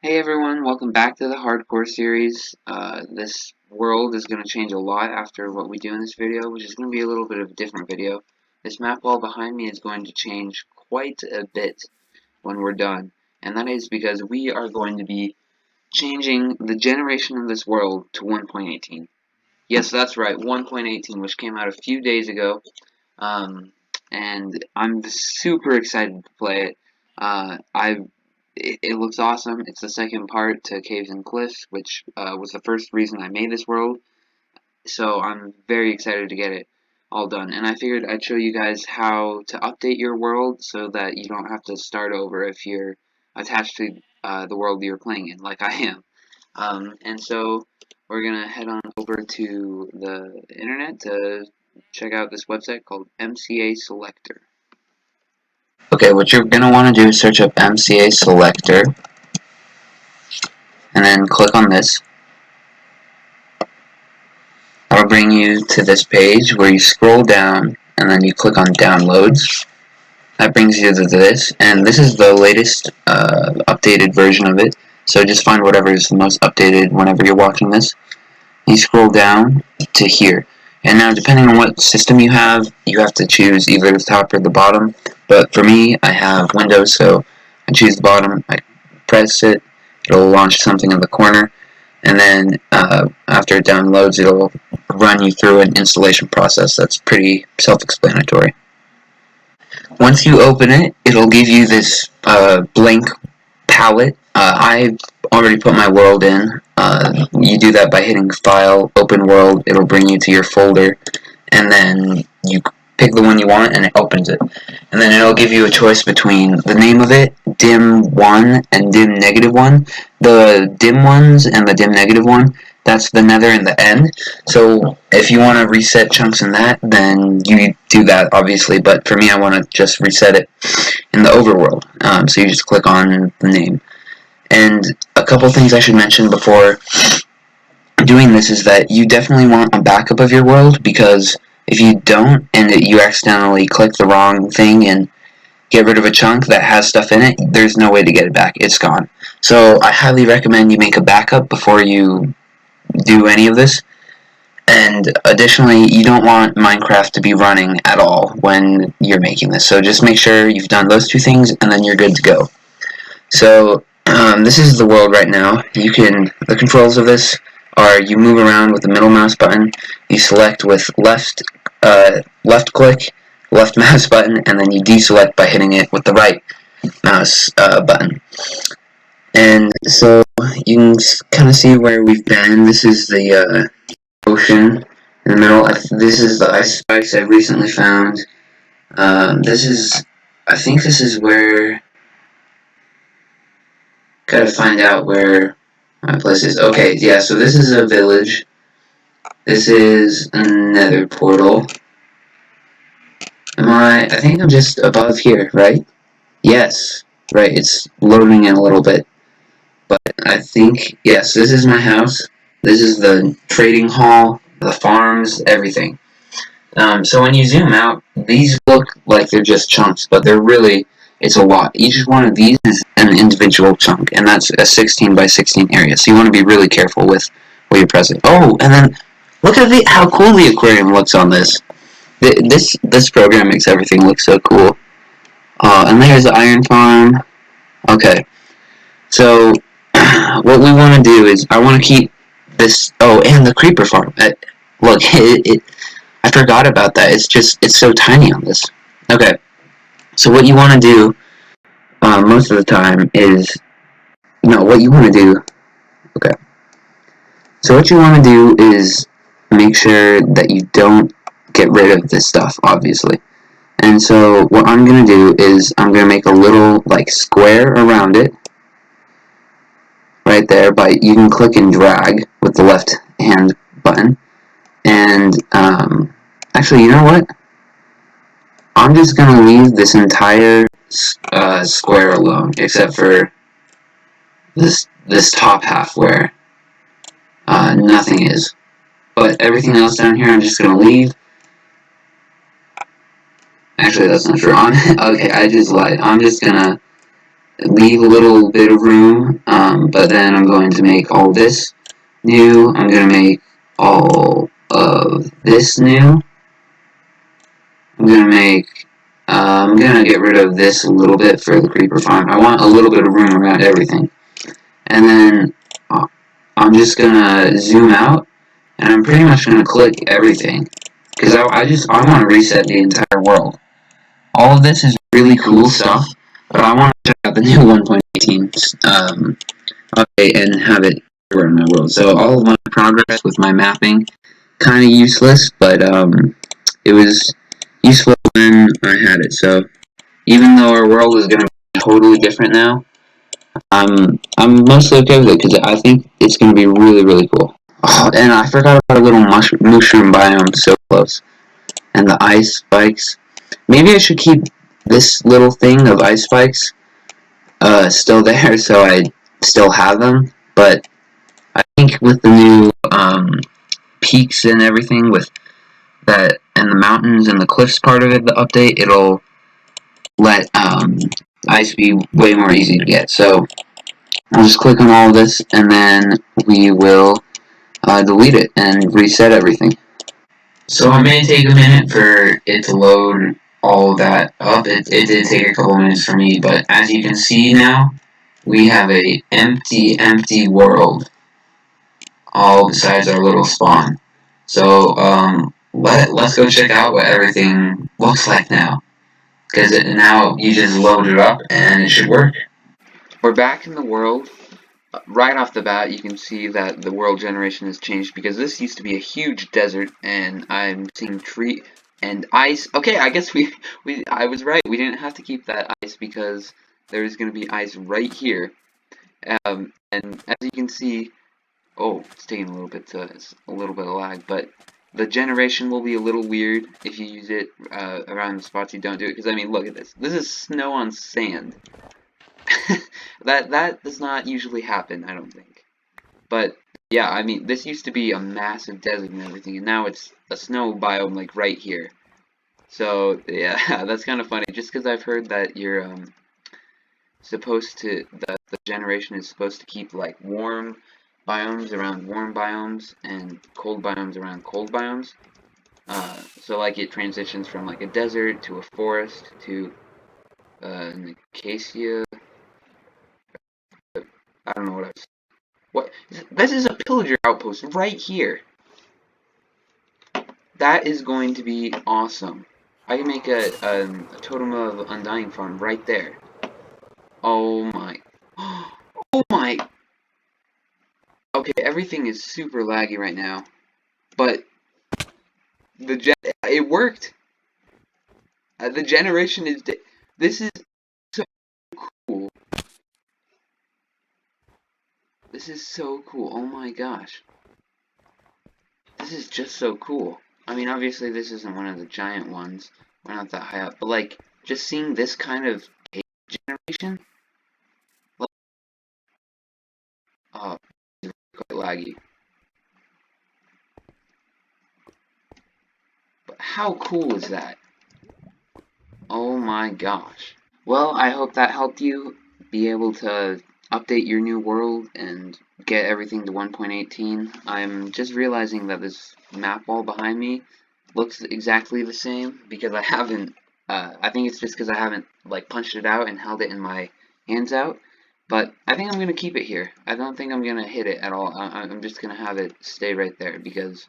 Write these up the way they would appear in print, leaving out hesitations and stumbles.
Hey everyone, welcome back to the Hardcore series. This world is going to change a lot after what we do in this video, which is going to be a little bit of a different video. This map wall behind me is going to change quite a bit when we're done, and that is because we are going to be changing the generation of this world to 1.18. Yes, that's right, 1.18, which came out a few days ago, and I'm super excited to play it. It looks awesome. It's the second part to Caves and Cliffs, which was the first reason I made this world. So I'm very excited to get it all done. And I figured I'd show you guys how to update your world so that you don't have to start over if you're attached to the world you're playing in, like I am. And so we're going to head on over to the internet to check out this website called MCA Selector. Okay, what you're going to want to do is search up MCA Selector, and then click on this. That'll bring you to this page where you scroll down and then you click on downloads. That brings you to this, and this is the latest updated version of it. So just find whatever is the most updated whenever you're watching this. You scroll down to here. And now depending on what system you have to choose either the top or the bottom. But for me, I have Windows, so I choose the bottom, I press it, it'll launch something in the corner, and then after it downloads, it'll run you through an installation process that's pretty self-explanatory. Once you open it, it'll give you this blank palette. I've already put my world in. You do that by hitting File, Open World. It'll bring you to your folder, and then you pick the one you want, and it opens it. And then it'll give you a choice between the name of it, dim1 and dim-1. The dim ones and the dim-1, that's the nether and the end. So if you want to reset chunks in that, then you do that, obviously. But for me, I want to just reset it in the overworld. So you just click on the name. And a couple things I should mention before doing this is that you definitely want a backup of your world, because if you don't and you accidentally click the wrong thing and get rid of a chunk that has stuff in it, there's no way to get it back. It's gone. So I highly recommend you make a backup before you do any of this. And additionally, you don't want Minecraft to be running at all when you're making this. So just make sure you've done those two things, and then you're good to go. So this is the world right now. The controls of this are you move around with the middle mouse button, you select with left click, left mouse button, and then you deselect by hitting it with the right mouse button. And so you can kind of see where we've been. This is the ocean in the middle. This is the ice spikes I recently found. I think this is where, gotta find out where my place is. Okay, yeah, so this is a village. This is another portal. I think I'm just above here, right? Yes, right, it's loading in a little bit. But I think, yes, this is my house. This is the trading hall, the farms, everything. So when you zoom out, these look like they're just chunks, but they're really, it's a lot. Each one of these is an individual chunk, and that's a 16 by 16 area. So you want to be really careful with where you're pressing. Oh, and then look at how cool the aquarium looks on this. This program makes everything look so cool. And there's the iron farm. Okay, so what we want to do is I want to keep this. Oh, and the creeper farm. Look, I forgot about that. It's so tiny on this. Okay, so what you want to do most of the time is, what you want to do. Okay, so what you want to do is make sure that you don't get rid of this stuff, obviously. And so what I'm going to do is I'm going to make a little square around it right there. You can click and drag with the left hand button. And actually, you know what? I'm just going to leave this entire square alone, except for this top half where nothing is. But everything else down here I'm just going to leave. Actually, that's not true. Okay, I just lied. I'm just going to leave a little bit of room, but then I'm going to make all this new. I'm going to make all of this new. I'm gonna get rid of this a little bit for the creeper farm. I want a little bit of room around everything. And then I'm just gonna zoom out, and I'm pretty much gonna click everything. Because I want to reset the entire world. All of this is really cool stuff, but I want to check out the new 1.18 update and have it everywhere in my world. So all of my progress with my mapping, kind of useless, but it was useful when I had it. So even though our world is going to be totally different now, I'm mostly okay with it because I think it's going to be really, really cool. Oh, and I forgot about a little mushroom biome so close. And the ice spikes. Maybe I should keep this little thing of ice spikes still there so I still have them. But I think with the new peaks and everything, with that and the mountains and the cliffs part of it, the update, it'll let ice be way more easy to get. So I'll just click on all of this and then we will delete it and reset everything. So it may take a minute for it to load all of that up. It did take a couple minutes for me, but as you can see now, we have a empty world all besides our little spawn. So let's go check out what everything looks like now. Because now you just load it up and it should work. We're back in the world. Right off the bat, you can see that the world generation has changed because this used to be a huge desert, and I'm seeing tree and ice. Okay, I guess I was right. We didn't have to keep that ice because there's going to be ice right here. And as you can see, oh, it's taking it's a little bit of lag, but the generation will be a little weird if you use it around the spots you don't do it. Because I mean, look at this. This is snow on sand. that does not usually happen, I don't think. But yeah, I mean, this used to be a massive desert and everything, and now it's a snow biome like right here. So yeah, that's kind of funny. Just because I've heard that you're supposed to the generation is supposed to keep like warm biomes around warm biomes and cold biomes around cold biomes. So like it transitions from like a desert to a forest to an acacia. I don't know what I was. What? This is a pillager outpost right here. That is going to be awesome. I can make a Totem of Undying farm right there. Oh my. Oh my. Okay, everything is super laggy right now. But it worked. The generation is this is so cool. This is so cool. Oh my gosh. This is just so cool. I mean, obviously this isn't one of the giant ones. We're not that high up. But like, just seeing this kind of generation, like, oh, it's quite laggy. But how cool is that? Oh my gosh. Well, I hope that helped you be able to update your new world and get everything to 1.18. I'm just realizing that this map wall behind me looks exactly the same because I haven't, I think it's just because I haven't like punched it out and held it in my hands out. But I think I'm going to keep it here. I don't think I'm going to hit it at all. I'm just going to have it stay right there because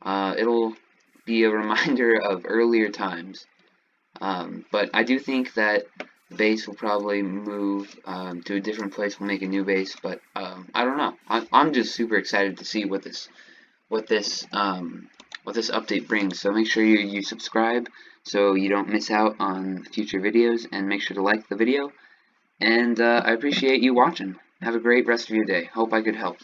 it'll be a reminder of earlier times. But I do think that the base will probably move to a different place. We'll make a new base, but I don't know. I'm just super excited to see what this update brings. So make sure you subscribe so you don't miss out on future videos, and make sure to like the video. And I appreciate you watching. Have a great rest of your day. Hope I could help.